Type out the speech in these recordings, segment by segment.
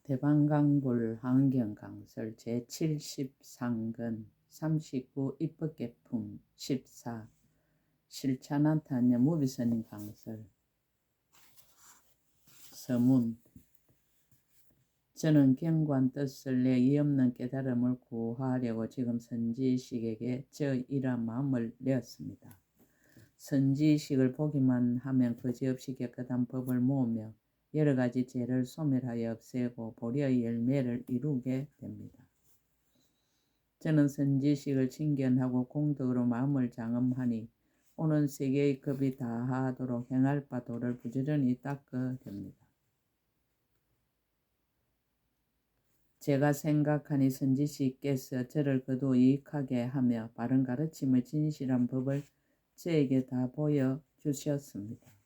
대방강불 환경강설 제70상근 39 입법개품 14 실차나타녀 무비선인 강설. 서문. 저는 경관 뜻을 내 이없는 깨달음을 구하려고 지금 선지식에게 저 이러한 마음을 내었습니다. 선지식을 보기만 하면 그지없이 깨끗한 법을 모으며 여러 가지 죄를 소멸하여 없애고 보리의 열매를 이루게 됩니다. 저는 선지식을 칭견하고 공덕으로 마음을 장엄하니 오는 세계의 급이 다하도록 행할 바 도를 부지런히 닦아 됩니다. 제가 생각하니 선지식께서 저를 그도 이익하게 하며 바른 가르침의 진실한 법을 저에게 다 보여주셨습니다.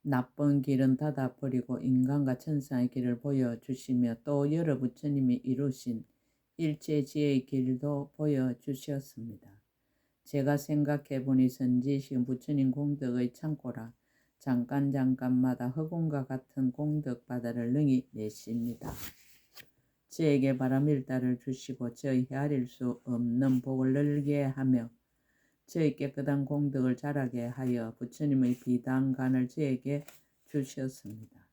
나쁜 길은 닫아버리고 인간과 천상의 길을 보여주시며 또 여러 부처님이 이루신 일체지혜의 길도 보여주셨습니다. 제가 생각해보니 선지식은 부처님 공덕의 창고라 잠깐마다 허공과 같은 공덕 바다를 능히 내십니다. 저에게 바람일다를 주시고 저의 헤아릴 수 없는 복을 늘게 하며 저의 깨끗한 공덕을 자라게 하여 부처님의 비단간을 저에게 주셨습니다.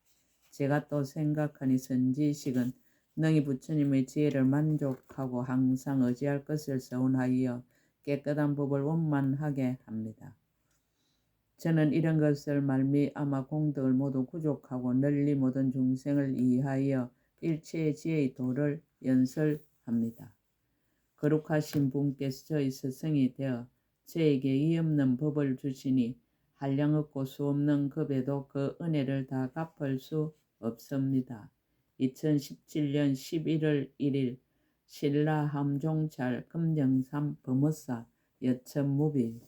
제가 또 생각하니 선지식은 능히 부처님의 지혜를 만족하고 항상 의지할 것을 서운하여 깨끗한 법을 원만하게 합니다. 저는 이런 것을 말미암아 공덕을 모두 구족하고 널리 모든 중생을 이해하여 일체의 지혜의 도를 연설합니다. 거룩하신 분께서 저의 스승이 되어 저에게 이없는 법을 주시니 한량없고 수없는 급에도 그 은혜를 다 갚을 수 없습니다. 2017년 11월 1일 신라함종찰 금정산 범어사 여천무비.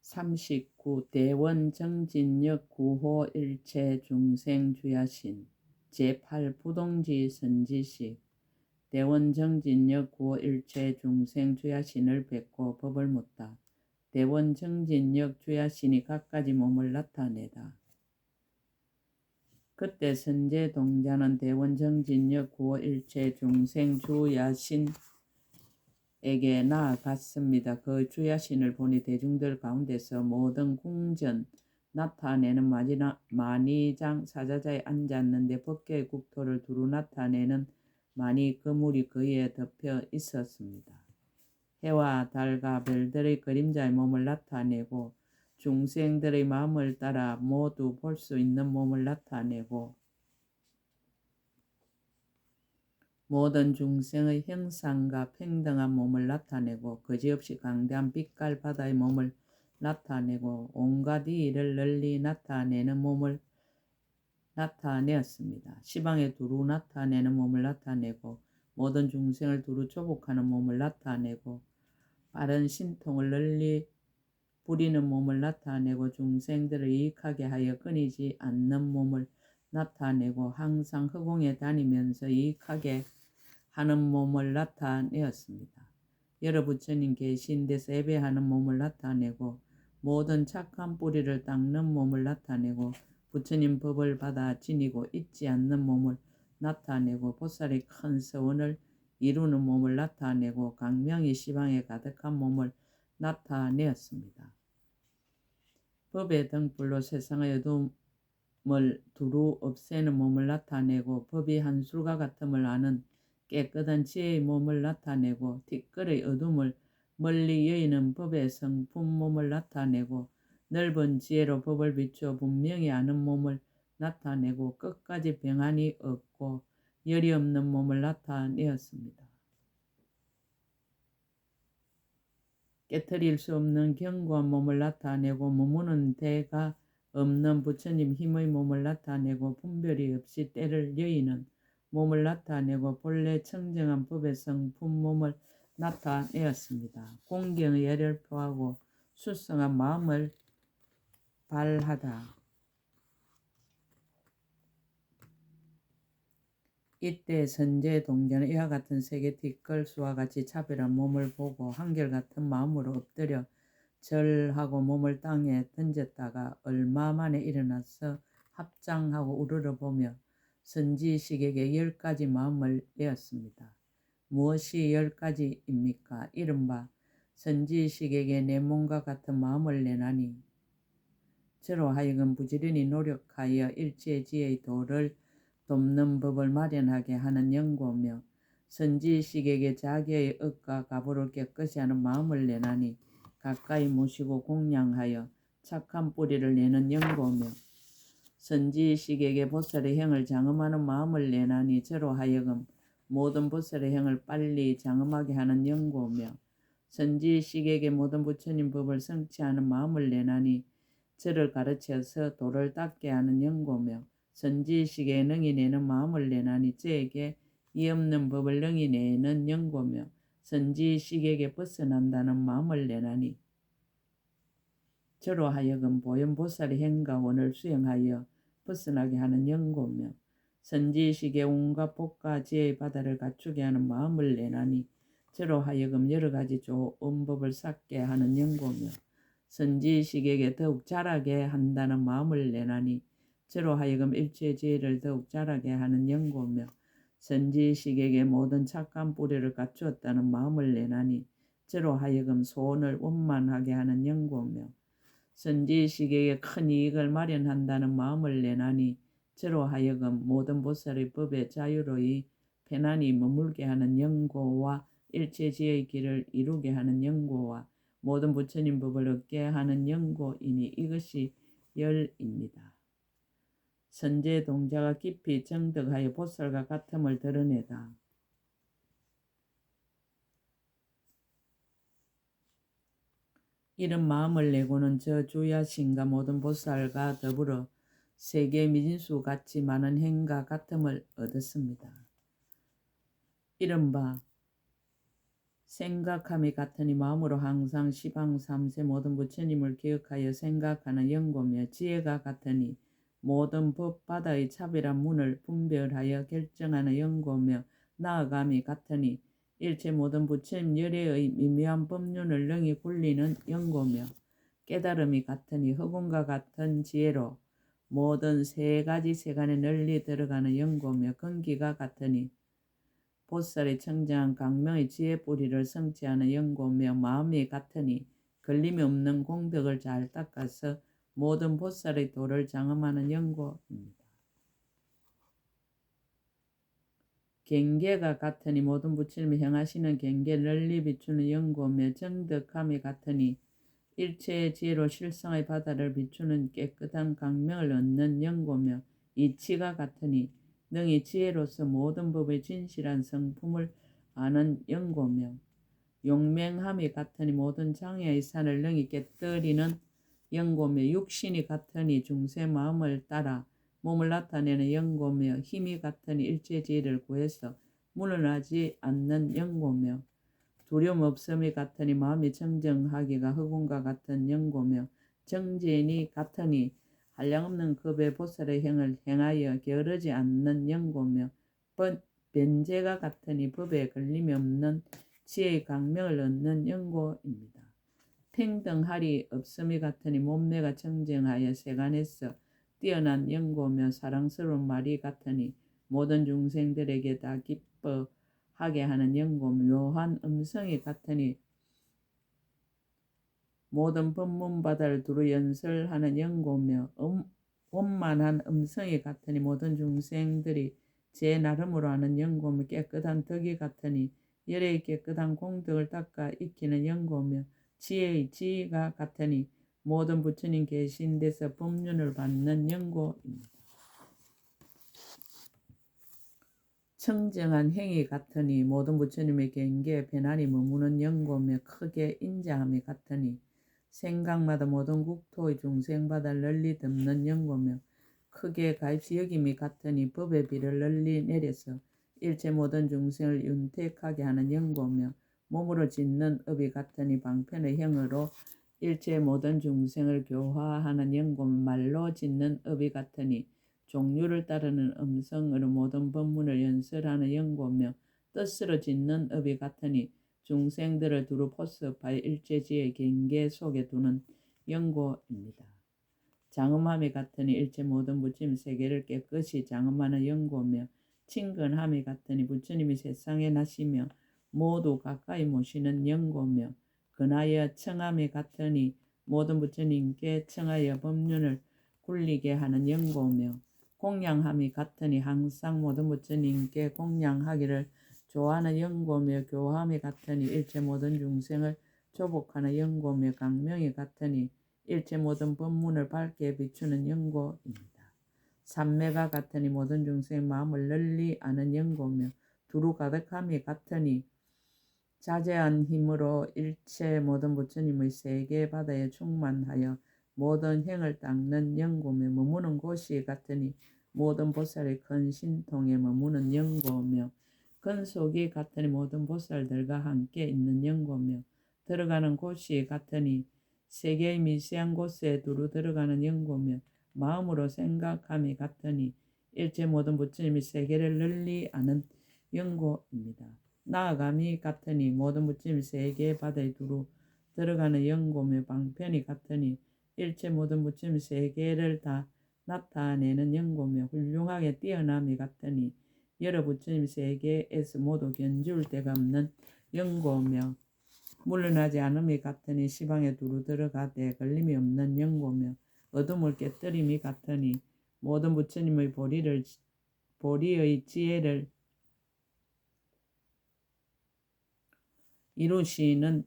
39 대원정진역 구호 일체 중생 주야신 제8 부동지 선지식. 대원정진역 구호 일체 중생 주야신을 뵙고 법을 묻다. 대원정진역 주야신이 갖가지 몸을 나타내다. 그때 선제동자는 대원정진역 구호 일체 중생 주야신 에게 나아갔습니다. 그 주야신을 보니 대중들 가운데서 모든 궁전 나타내는 만이장 사자자에 앉았는데 법계의 국토를 두루 나타내는 많이 그물이 그에 덮여 있었습니다. 해와 달과 별들의 그림자의 몸을 나타내고 중생들의 마음을 따라 모두 볼 수 있는 몸을 나타내고 모든 중생의 형상과 평등한 몸을 나타내고 거지없이 강대한 빛깔 바다의 몸을 나타내고 온갖 이를 널리 나타내는 몸을 나타내었습니다. 시방에 두루 나타내는 몸을 나타내고 모든 중생을 두루 조복하는 몸을 나타내고 빠른 신통을 널리 부리는 몸을 나타내고 중생들을 이익하게 하여 끊이지 않는 몸을 나타내고 항상 허공에 다니면서 이익하게 하는 몸을 나타내었습니다. 여러 부처님 계신 데서 예배하는 몸을 나타내고 모든 착한 뿌리를 닦는 몸을 나타내고 부처님 법을 받아 지니고 잊지 않는 몸을 나타내고 보살의 큰 서원을 이루는 몸을 나타내고 강명이 시방에 가득한 몸을 나타내었습니다. 법의 등불로 세상의 어둠을 두루 없애는 몸을 나타내고 법이 한술과 같음을 아는 깨끗한 지혜의 몸을 나타내고 티끌의 어둠을 멀리 여의는 법의 성품 몸을 나타내고 넓은 지혜로 법을 비추어 분명히 아는 몸을 나타내고 끝까지 병한이 없고 열이 없는 몸을 나타내었습니다. 깨트릴 수 없는 견고한 몸을 나타내고 머무는 데가 없는 부처님 힘의 몸을 나타내고 분별이 없이 때를 여의는 몸을 나타내고 본래 청정한 법의 성품 몸을 나타내었습니다. 공경의 예를 표하고 수성한 마음을 발하다. 이때 선제동자는 이와 같은 세계 뒷걸수와 같이 차별한 몸을 보고 한결같은 마음으로 엎드려 절하고 몸을 땅에 던졌다가 얼마 만에 일어나서 합장하고 우러러보며 선지식에게 10가지 마음을 내었습니다. 무엇이 10가지입니까? 이른바 선지식에게 내 몸과 같은 마음을 내나니 저로 하여금 부지런히 노력하여 일체지의 도를 돕는 법을 마련하게 하는 연고며 선지식에게 자기의 억과 가부를 깨끗이 하는 마음을 내나니 가까이 모시고 공양하여 착한 뿌리를 내는 연고며 선지식에게 보살의 행을 장엄하는 마음을 내나니 저로 하여금 모든 보살의 행을 빨리 장엄하게 하는 연고며 선지식에게 모든 부처님 법을 성취하는 마음을 내나니 저를 가르쳐서 도를 닦게 하는 연고며 선지식에 능히 내는 마음을 내나니 저에게 이 없는 법을 능히 내는 연고며 선지식에게 벗어난다는 마음을 내나니 저로 하여금 보현보살의 행과 원을 수행하여 벗어나게 하는 연고며 선지식의 온갖 복과 지혜의 바다를 갖추게 하는 마음을 내나니 저로 하여금 여러가지 좋은 법을 쌓게 하는 연고며 선지식에게 더욱 자라게 한다는 마음을 내나니 저로 하여금 일체 지혜를 더욱 자라게 하는 연고며 선지식에게 모든 착한 뿌리를 갖추었다는 마음을 내나니 저로 하여금 소원을 원만하게 하는 연고며 선지식에게 큰 이익을 마련한다는 마음을 내나니 저로 하여금 모든 보살의 법에 자유로이 편안히 머물게 하는 연고와 일체지의 길을 이루게 하는 연고와 모든 부처님 법을 얻게 하는 연고이니 이것이 열입니다. 선제 동자가 깊이 정득하여 보살과 같음을 드러내다. 이런 마음을 내고는 저 주야신과 모든 보살과 더불어 세계 미진수 같이 많은 행과 같음을 얻었습니다. 이른바 생각함이 같으니 마음으로 항상 시방 삼세 모든 부처님을 기억하여 생각하는 연고며 지혜가 같으니 모든 법바다의 차별한 문을 분별하여 결정하는 연고며 나아감이 같으니 일체 모든 부처님 열애의 미묘한 법륜을 능히 굴리는 연고며 깨달음이 같으니 허공과 같은 지혜로 모든 세 가지 세간에 널리 들어가는 연고며根기가 같으니 보살의 청정한 강명의 지혜 뿌리를 성취하는 연고며 마음이 같으니 걸림이 없는 공덕을 잘 닦아서 모든 보살의 도를 장엄하는 연고입니다. 경계가 같으니 모든 부처님이 행하시는 경계를 널리 비추는 연고며 정덕함이 같으니 일체의 지혜로 실성의 바다를 비추는 깨끗한 강명을 얻는 연고며 이치가 같으니 능히 지혜로서 모든 법의 진실한 성품을 아는 연고며 용맹함이 같으니 모든 장애의 산을 능히 깨뜨리는 연고며 육신이 같으니 중세 마음을 따라 몸을 나타내는 연고며 힘이 같으니 일체 지혜를 구해서 물러나지 않는 연고며 두려움 없음이 같으니 마음이 청정하기가 허공과 같은 연고며 정진이 같으니 한량없는 급의 보살의 행을 행하여 게으르지 않는 연고며 변제가 같으니 법에 걸림이 없는 지혜의 강명을 얻는 연고입니다. 평등할이 없음이 같으니 몸매가 청정하여 세간에서 뛰어난 연고며 사랑스러운 말이 같으니 모든 중생들에게 다 기뻐하게 하는 연고 묘한 음성이 같으니 모든 법문바다를 두루 연설하는 연고며 원만한 음성이 같으니 모든 중생들이 제 나름으로 하는 연고며 깨끗한 덕이 같으니 열의 깨끗한 공덕을 닦아 익히는 연고며 지혜의 지위가 같으니 모든 부처님 계신 데서 법륜을 받는 연고입니다. 청정한 행위 같으니 모든 부처님의 경계에 편안히 머무는 연고며 크게 인자함이 같으니 생각마다 모든 국토의 중생바다를 널리 덮는 연고며 크게 가입시 여김이 같으니 법의 비를 널리 내려서 일체 모든 중생을 윤택하게 하는 연고며 몸으로 짓는 업이 같으니 방편의 형으로 일체 모든 중생을 교화하는 연고며 말로 짓는 업이 같으니 종류를 따르는 음성으로 모든 법문을 연설하는 연고며 뜻으로 짓는 업이 같으니 중생들을 두루 포섭하여 일체지의 경계 속에 두는 영고입니다. 장엄함이 같으니 일체 모든 부처님 세계를 깨끗이 장엄하는 영고며 친근함이 같으니 부처님이 세상에 나시며 모두 가까이 모시는 영고며 근하여 청함이 같으니 모든 부처님께 청하여 법륜을 굴리게 하는 영고며 공양함이 같으니 항상 모든 부처님께 공양하기를 좋아하는 영고며 교함이 같으니 일체 모든 중생을 조복하는 영고며 강명이 같으니 일체 모든 법문을 밝게 비추는 영고입니다. 삼매가 같으니 모든 중생의 마음을 널리 아는 영고며 두루 가득함이 같으니 자제한 힘으로 일체 모든 부처님의 세계 바다에 충만하여 모든 행을 닦는 영고며 머무는 곳이 같으니 모든 보살의 큰 신통에 머무는 영고며 근속이 같으니 모든 보살들과 함께 있는 영고며 들어가는 곳이 같으니 세계의 미세한 곳에 두루 들어가는 영고며 마음으로 생각함이 같으니 일체 모든 부처님이 세계를 널리 아는 영고입니다. 나아감이 같으니 모든 부처님이 세계의 바다에 두루 들어가는 영고며 방편이 같으니 일체 모든 부처님이 세계를 다 나타내는 영고며 훌륭하게 뛰어남이 같으니 여러 부처님 세계에서 모두 견줄 데가 없는 영고며 물러나지 않음이 같으니 시방에 두루 들어가되 걸림이 없는 영고며 어둠을 깨뜨림이 같으니 모든 부처님의 보리의 지혜를 이루시는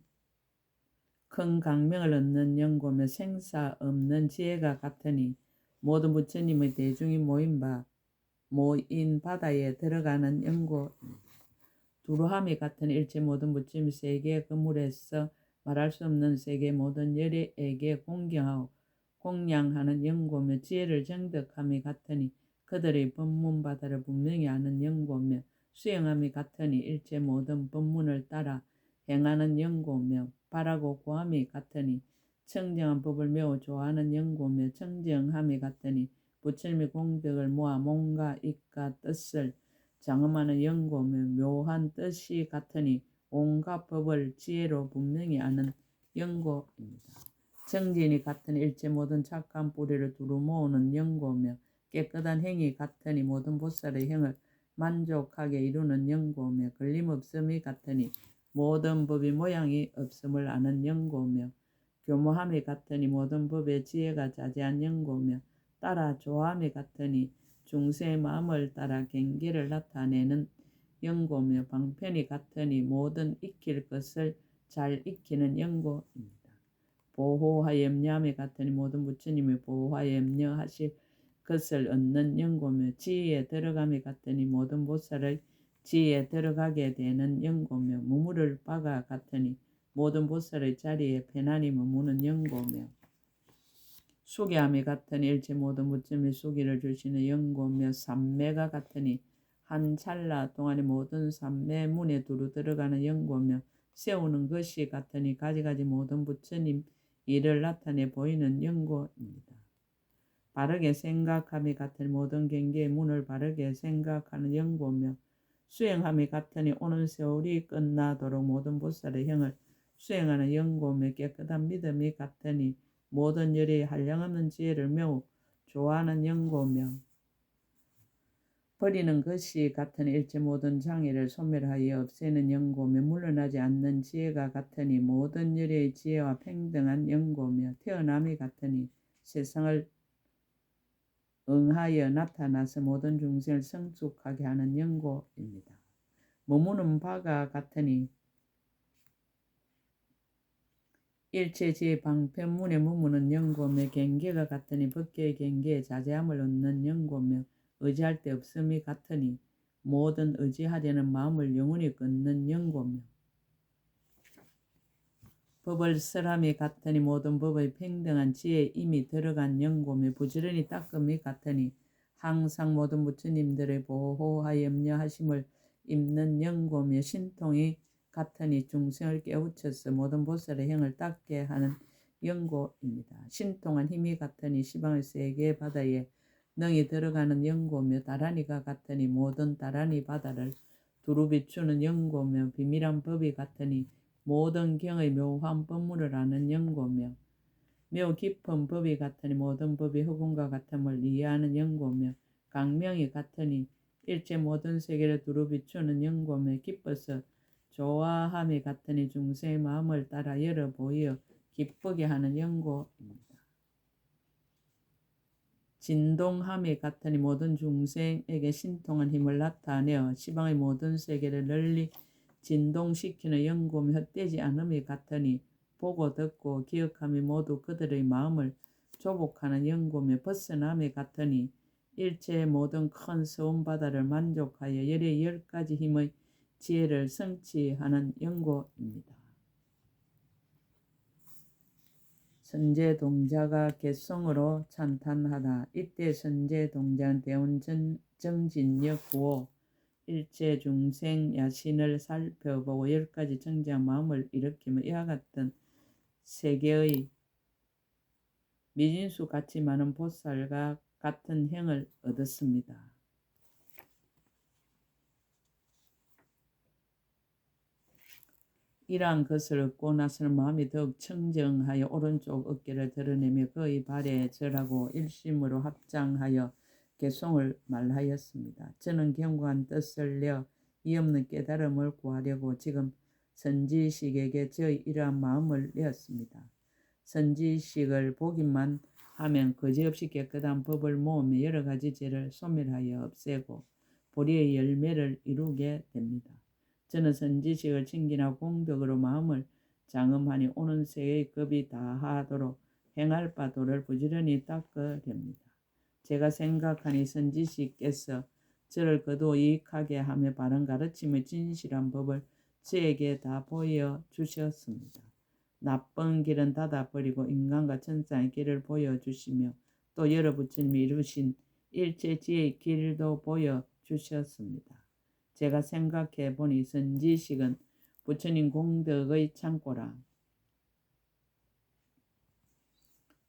큰 강명을 얻는 영고며 생사 없는 지혜가 같으니 모든 부처님의 대중이 모인 바다에 들어가는 영고 두루함이 같은 일체 모든 부처님 세계 그물에서 말할 수 없는 세계 모든 열애에게 공경하고 공양하는 영고며 지혜를 정득함이 같으니 그들의 법문 바다를 분명히 아는 영고며 수행함이 같으니 일체 모든 법문을 따라 행하는 영고며 바라고 구함이 같으니 청정한 법을 매우 좋아하는 영고며 청정함이 같으니 부처님의 공덕을 모아 몸과 입과 뜻을 장엄하는 영고며 묘한 뜻이 같으니 온갖 법을 지혜로 분명히 아는 영고입니다. 정진이 같은 일체 모든 착한 뿌리를 두루 모으는 영고며 깨끗한 행위 같으니 모든 보살의 행을 만족하게 이루는 영고며 걸림없음이 같으니 모든 법이 모양이 없음을 아는 영고며 교모함이 같으니 모든 법의 지혜가 자제한 영고며 따라 조함이 같으니 중생의 마음을 따라 경계를 나타내는 영고며 방편이 같으니 모든 익힐 것을 잘 익히는 영고입니다. 보호하 염려함이 같으니 모든 부처님이 보호하 염려하실 것을 얻는 영고며 지혜에 들어감이 같으니 모든 보살의 지혜에 들어가게 되는 영고며 머무를 바가 같으니 모든 보살의 자리에 편안히 머무는 영고며 수기함이 같으니 일체 모든 부처님이 수기를 주시는 영고며 삼매가 같으니 한 찰나 동안에 모든 삼매 문에 두루 들어가는 영고며 세우는 것이 같으니 가지가지 모든 부처님 일을 나타내 보이는 영고입니다. 바르게 생각함이 같으니 모든 경계의 문을 바르게 생각하는 영고며 수행함이 같으니 오는 세월이 끝나도록 모든 보살의 형을 수행하는 영고며 깨끗한 믿음이 같으니 모든 열의 한량없는 지혜를 매우 좋아하는 영고며 버리는 것이 같으니 일체 모든 장애를 소멸하여 없애는 영고며 물러나지 않는 지혜가 같으니 모든 열의 지혜와 평등한 영고며 태어남이 같으니 세상을 응하여 나타나서 모든 중생을 성숙하게 하는 영고입니다. 머무는 바가 같으니 일체지의 방편문에 머무는 영고며 경계가 같으니 법계의 경계에 자제함을 얻는 영고며 의지할 데 없음이 같으니 모든 의지하려는 마음을 영원히 끊는 영고며 법을 설함이 같으니 모든 법의 평등한 지혜에 이미 들어간 영고며 부지런히 닦음이 같으니 항상 모든 부처님들의 보호하 염려하심을 입는 영고며 신통이 같으니 중생을 깨우쳐서 모든 보살의 행을 닦게 하는 영고입니다. 신통한 힘이 같으니 시방의 세계 바다에 능히 들어가는 영고며 다라니가 같으니 모든 다라니 바다를 두루 비추는 연고며 비밀한 법이 같으니 모든 경의 묘한 법문을 아는 연고며 매우 깊은 법이 같으니 모든 법이 흑운과 같음을 이해하는 연고며 강명이 같으니 일체 모든 세계를 두루 비추는 연고며 기뻐서 좋아함이 같으니 중생의 마음을 따라 열어 보여 기쁘게 하는 연고입니다. 진동함이 같으니 모든 중생에게 신통한 힘을 나타내어 시방의 모든 세계를 널리 진동시키는 연고며 헛되지 않음이 같으니 보고 듣고 기억함이 모두 그들의 마음을 조복하는 연고며 벗어남이 같으니 일체의 모든 큰 서운 바다를 만족하여 열의 10가지 힘의 지혜를 성취하는 연고입니다. 선제동자가 개성으로 찬탄하다. 이때 선제동자는 대운 정진력 구호 일체 중생 야신을 살펴보고 10가지 정지한 마음을 일으키며 이와 같은 세계의 미진수 같이 많은 보살과 같은 행을 얻었습니다. 이러한 것을 얻고 나서는 마음이 더욱 청정하여 오른쪽 어깨를 드러내며 그의 발에 절하고 일심으로 합장하여 개송을 말하였습니다. 저는 견고한 뜻을 내어 이 없는 깨달음을 구하려고 지금 선지식에게 저의 이러한 마음을 내었습니다. 선지식을 보기만 하면 거지없이 깨끗한 법을 모으며 여러 가지 죄를 소멸하여 없애고 보리의 열매를 이루게 됩니다. 저는 선지식을 칭기나 공덕으로 마음을 장엄하니 오는 세의 급이 다하도록 행할 바도를 부지런히 닦으렵니다. 제가 생각하니 선지식께서 저를 거두어 이익하게 하며 바른 가르침의 진실한 법을 저에게 다 보여주셨습니다. 나쁜 길은 닫아버리고 인간과 천상의 길을 보여주시며 또 여러 부처님이 이루신 일체 지혜의 길도 보여주셨습니다. 제가 생각해 보니 선지식은 부처님 공덕의 창고라.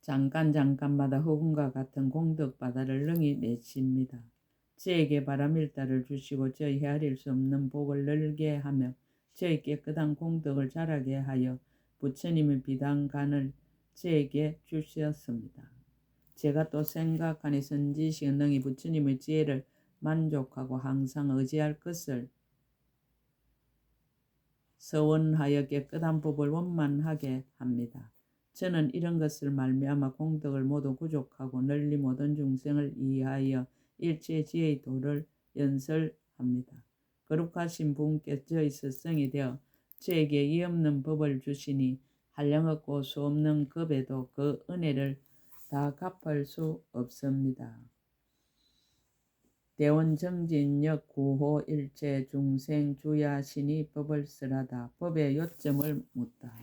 잠깐마다 흑운과 같은 공덕 바다를 능히 내십니다. 저에게 바람일다를 주시고 저의 헤아릴 수 없는 복을 늘게 하며 저의 깨끗한 공덕을 자라게 하여 부처님의 비단간을 저에게 주셨습니다. 제가 또 생각하니 선지식은 능히 부처님의 지혜를 만족하고 항상 의지할 것을 서원하여 깨끗한 법을 원만하게 합니다. 저는 이런 것을 말미암아 공덕을 모두 구족하고 널리 모든 중생을 이해하여 일체 지혜의 도를 연설합니다. 거룩하신 분께 저의 스승이 되어 저에게 이 없는 법을 주시니 한량없고 수없는 급에도 그 은혜를 다 갚을 수 없습니다. 대원정진력 구호 일체 중생 주야신이 법을 쓰라다. 법의 요점을 묻다.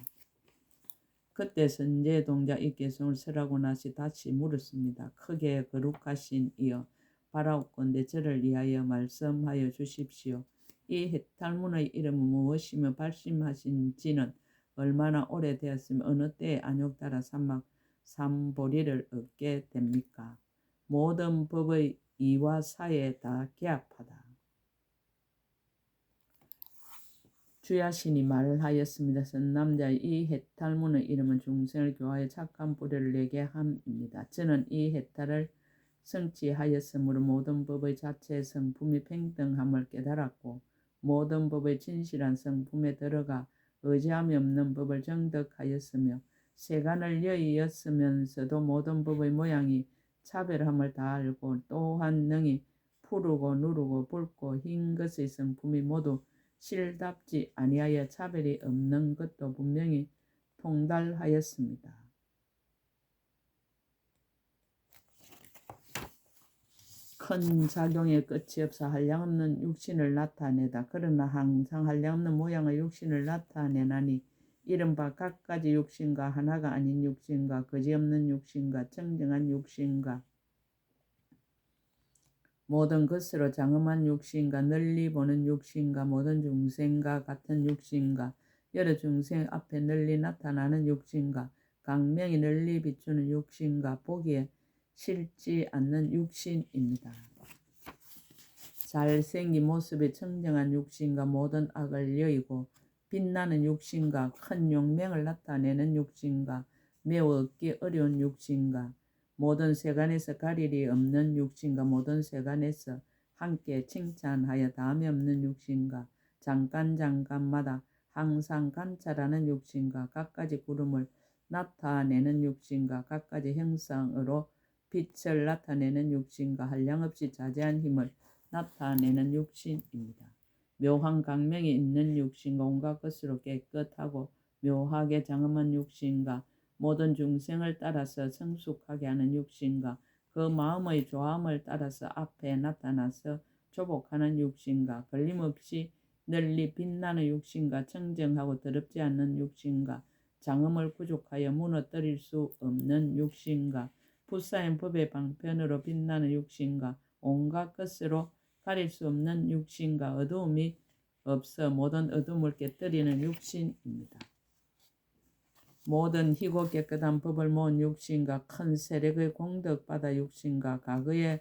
그때 선제동자 이 개성을 설하고 나시 다시 물었습니다. 크게 거룩하신 이여 바라옵건대 저를 위하여 말씀하여 주십시오. 이 해탈문의 이름은 무엇이며 발심하신 지는 얼마나 오래되었으며 어느 때에 안욕 따라 삼막 삼보리를 얻게 됩니까? 모든 법의 이와 사에 다 기합하다. 주야신이 말하였습니다. 선남자의 이 해탈문의 이름은 중생을 교화해 착한 뿌리를 내게 함입니다. 저는 이 해탈을 성취하였으므로 모든 법의 자체의 성품이 평등함을 깨달았고 모든 법의 진실한 성품에 들어가 의지함이 없는 법을 정득하였으며 세간을 여의었으면서도 모든 법의 모양이 차별함을 다 알고 또한 능히 푸르고 누르고 붉고 흰 것의 성품이 모두 실답지 아니하여 차별이 없는 것도 분명히 통달하였습니다. 큰 작용에 끝이 없어 한량없는 육신을 나타내다. 그러나 항상 한량없는 모양의 육신을 나타내나니 이른바 각가지 육신과 하나가 아닌 육신과 거지없는 육신과 청정한 육신과 모든 것으로 장엄한 육신과 널리 보는 육신과 모든 중생과 같은 육신과 여러 중생 앞에 널리 나타나는 육신과 강명이 널리 비추는 육신과 보기에 싫지 않는 육신입니다. 잘생긴 모습의 청정한 육신과 모든 악을 여의고 빛나는 육신과 큰 용맹을 나타내는 육신과 매우 얻기 어려운 육신과 모든 세간에서 가릴이 없는 육신과 모든 세간에서 함께 칭찬하여 다음이 없는 육신과 잠깐마다 항상 관찰하는 육신과 갖가지 구름을 나타내는 육신과 갖가지 형상으로 빛을 나타내는 육신과 한량없이 자제한 힘을 나타내는 육신입니다. 묘한 강명이 있는 육신과 온갖 것으로 깨끗하고 묘하게 장엄한 육신과 모든 중생을 따라서 성숙하게 하는 육신과 그 마음의 조함을 따라서 앞에 나타나서 조복하는 육신과 걸림없이 널리 빛나는 육신과 청정하고 더럽지 않는 육신과 장엄을 구족하여 무너뜨릴 수 없는 육신과 불사인 법의 방편으로 빛나는 육신과 온갖 것으로 가릴 수 없는 육신과 어두움이 없어 모든 어둠을 깨뜨리는 육신입니다. 모든 희고 깨끗한 법을 모은 육신과 큰 세력의 공덕받아 육신과 과거에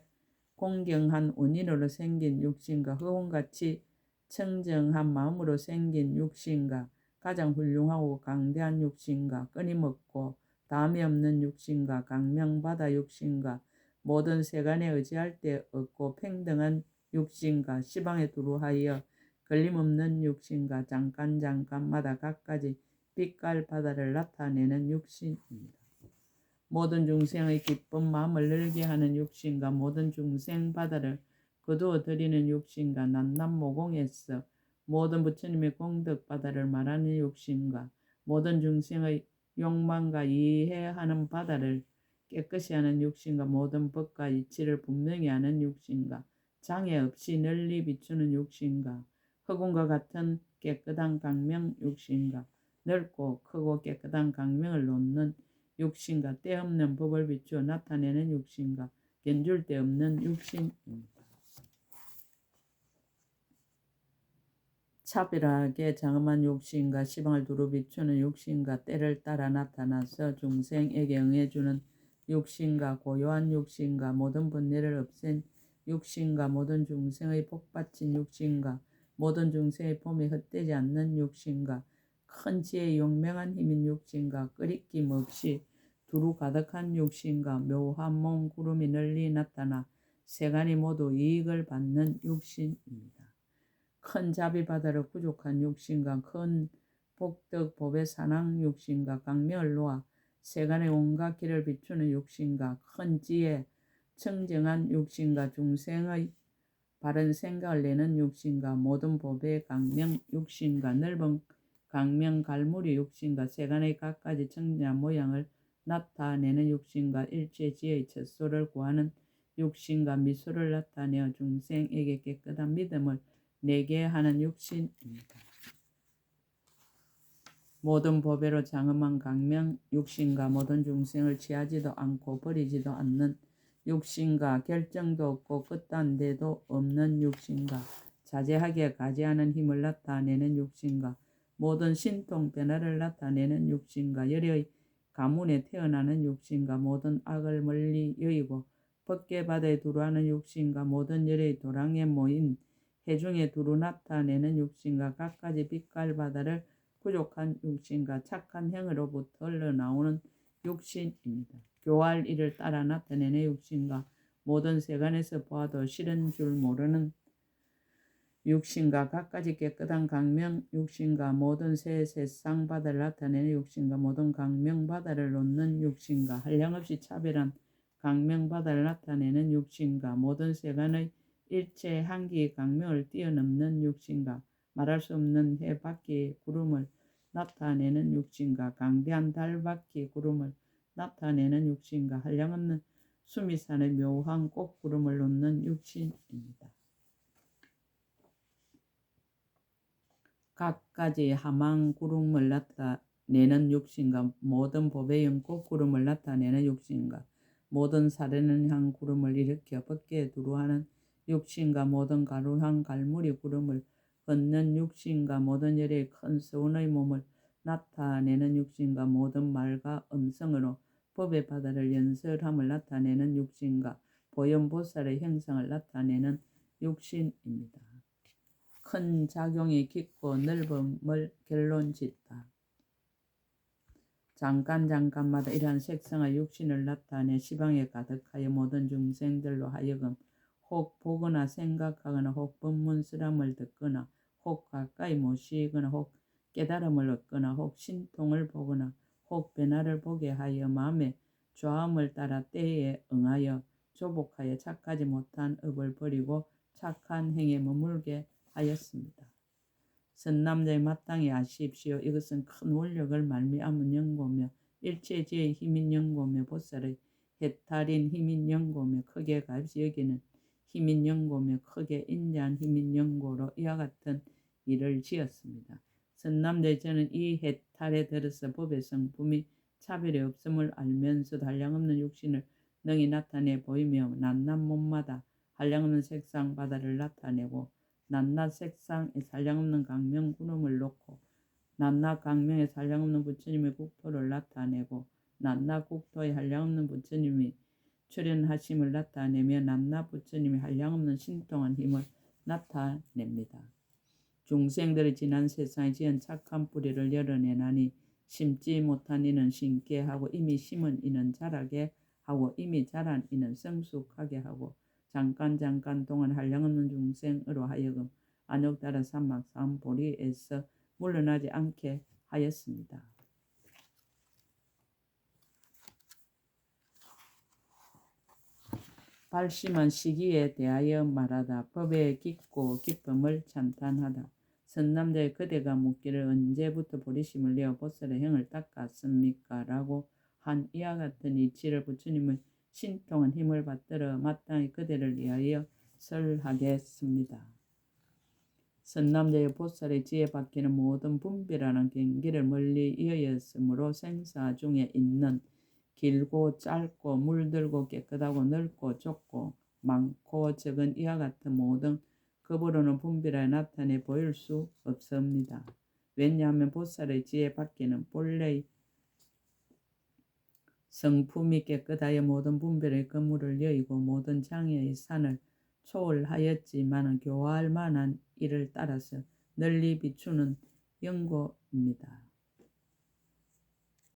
공경한 원인으로 생긴 육신과 허운같이 청정한 마음으로 생긴 육신과 가장 훌륭하고 강대한 육신과 끊임없고 다음이 없는 육신과 강명받아 육신과 모든 세간에 의지할 데 없고 평등한 육신과 시방에 두루하여 걸림없는 육신과 잠깐마다 갖가지 빛깔 바다를 나타내는 육신입니다. 모든 중생의 기쁜 마음을 늘게 하는 육신과 모든 중생 바다를 거두어 들이는 육신과 난남모공에서 모든 부처님의 공덕 바다를 말하는 육신과 모든 중생의 욕망과 이해하는 바다를 깨끗이 하는 육신과 모든 법과 이치를 분명히 하는 육신과 장애 없이 널리 비추는 육신과 흑운과 같은 깨끗한 강명 육신과 넓고 크고 깨끗한 강명을 놓는 육신과 때없는 법을 비추어 나타내는 육신과 견줄 데 없는 육신입니다. 차별하게 장엄한 육신과 시방을 두루 비추는 육신과 때를 따라 나타나서 중생에게 응해주는 육신과 고요한 육신과 모든 번뇌를 없앤 육신과 모든 중생의 복받친 육신과 모든 중생의 폼이 헛되지 않는 육신과 큰 지혜의 용맹한 힘인 육신과 끄리낌 없이 두루 가득한 육신과 묘한 몸 구름이 널리 나타나 세간이 모두 이익을 받는 육신입니다. 큰 자비바다를 구족한 육신과 큰 복덕 법의 산왕 육신과 강명을 놓아 세간의 온갖 길을 비추는 육신과 큰 지혜 청정한 육신과 중생의 바른 생각을 내는 육신과 모든 법의 강명 육신과 넓은 강명 갈무리 육신과 세간의 갖가지 청정한 모양을 나타내는 육신과 일체 지혜의 첫소를 구하는 육신과 미소를 나타내어 중생에게 깨끗한 믿음을 내게 하는 육신입니다. 모든 법외로 장엄한 강명 육신과 모든 중생을 취하지도 않고 버리지도 않는 육신과 결정도 없고 끝단데도 없는 육신과 자제하게 가지하는 힘을 나타내는 육신과 모든 신통 변화를 나타내는 육신과 열의 가문에 태어나는 육신과 모든 악을 멀리 여의고 법계 바다에 두루하는 육신과 모든 열의 도랑에 모인 해중에 두루 나타내는 육신과 갖가지 빛깔 바다를 부족한 육신과 착한 행으로부터 흘러나오는 육신입니다. 교할 일을 따라 나타내는 육신과 모든 세간에서 보아도 싫은 줄 모르는 육신과 갖가지 깨끗한 강명 육신과 모든 새 세상 바다를 나타내는 육신과 모든 강명 바다를 놓는 육신과 한량없이 차별한 강명 바다를 나타내는 육신과 모든 세간의 일체 한기의 강명을 뛰어넘는 육신과 말할 수 없는 해 바퀴의 구름을 나타내는 육신과 강대한 달 바퀴의 구름을 나타내는 육신과 한량없는 수미산의 묘한 꽃구름을 놓는 육신입니다. 갖가지 하망 구름을 나타내는 육신과 모든 법의 연꽃구름을 나타내는 육신과 모든 사르는 향 구름을 일으켜 법계에 두루하는 육신과 모든 가루향 갈무리 구름을 걷는 육신과 모든 열의 큰 서운의 몸을 나타내는 육신과 모든 말과 음성으로 법의 바다를 연설함을 나타내는 육신과 보현보살의 형상을 나타내는 육신입니다. 큰 작용이 깊고 넓음을 결론짓다. 잠깐마다 이러한 색성의 육신을 나타내 시방에 가득하여 모든 중생들로 하여금 혹 보거나 생각하거나 혹 법문스람을 듣거나 혹 가까이 모시거나 혹 깨달음을 얻거나 혹 신통을 보거나 혹 변화를 보게 하여 마음의 좌음을 따라 때에 응하여 조복하여 착하지 못한 업을 버리고 착한 행에 머물게 하였습니다. 선남자의 마땅히 아십시오. 이것은 큰 원력을 말미암은 연고며 일체지의 힘인 연고며 보살의 해탈인 힘인 연고며 크게 값이 여기는 힘인 연고며 크게 인자한 힘인 연고로 이와 같은 일을 지었습니다. 선남자의 저는 이 해탈에 들어서 법의 성품이 차별이 없음을 알면서도 한량없는 육신을 능히 나타내 보이며 낱낱 몸마다 한량없는 색상 바다를 나타내고 낱낱 색상에 한량없는 강명 구름을 놓고 낱낱 강명에 한량없는 부처님의 국토를 나타내고 낱낱 국토에 한량없는 부처님이 출현하심을 나타내며 낱낱 부처님의 한량없는 신통한 힘을 나타냅니다. 중생들의 지난 세상에 지은 착한 뿌리를 열어내나니 심지 못한 이는 심게 하고 이미 심은 이는 자라게 하고 이미 자란 이는 성숙하게 하고 잠깐 동안 한량없는 중생으로 하여금 안욕따라 삼막삼보리에서 물러나지 않게 하였습니다. 발심한 시기에 대하여 말하다. 법의 깊고 기쁨을 찬탄하다. 선남자의 그대가 묻기를 언제부터 보리심을 내어 보살의 형을 닦았습니까? 라고 한 이와 같은 이치를 부처님의 신통한 힘을 받들어 마땅히 그대를 위하여 설하겠습니다. 선남자의 보살의 지혜 밖에는 모든 분별하는 경기를 멀리 이어였으므로 생사 중에 있는 길고 짧고 물들고 깨끗하고 넓고 좁고 많고 적은 이와 같은 모든 급으로는 분별하여 나타내 보일 수 없습니다. 왜냐하면 보살의 지혜 밖에는 본래의 성품이 깨끗하여 모든 분별의 그물을 여의고 모든 장애의 산을 초월하였지만 교화할 만한 이를 따라서 널리 비추는 연고입니다.